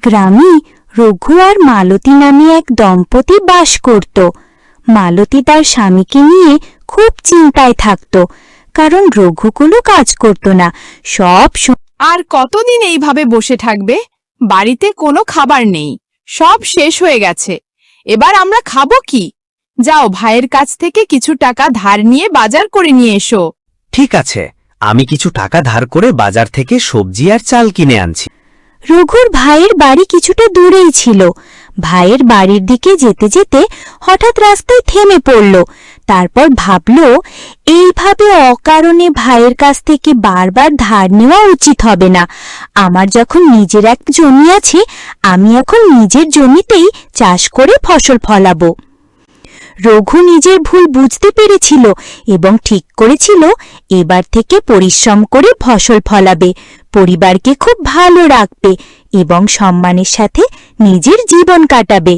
গ্রামে রঘু আর মালতী নামে এক দম্পতি বাস করত। মালতী তার স্বামীকে নিয়ে খুব চিন্তায় থাকত, কারণ রঘু কোনো কাজ করত না, সব আর কতদিন এইভাবে বসে থাকবে? বাড়িতে কোনো খাবার নেই, সব শেষ হয়ে গেছে। এবার আমরা খাবো কি? যাও, ভাইয়ের কাছ থেকে কিছু টাকা ধার নিয়ে বাজার করে নিয়ে এসো। ঠিক আছে, আমি কিছু টাকা ধার করে বাজার থেকে সবজি আর চাল কিনে আনছি। রঘুর ভাইয়ের বাড়ি কিছুটা দূরেই ছিল। ভাইয়ের বাড়ির দিকে যেতে যেতে হঠাৎ রাস্তায় থেমে পড়ল। তারপর ভাবল, এইভাবে অকারণে ভাইয়ের কাছ থেকে বারবার ধার নেওয়া উচিত হবে না। আমার যখন নিজের এক জমি আছে, আমি এখন নিজের জমিতেই চাষ করে ফসল ফলাবো। রঘু নিজের ভুল বুঝতে পেরেছিল এবং ঠিক করেছিল এবার থেকে পরিশ্রম করে ফসল ফলাবে, পরিবারকে খুব ভালো রাখবে এবং সম্মানের সাথে নিজের জীবন কাটাবে।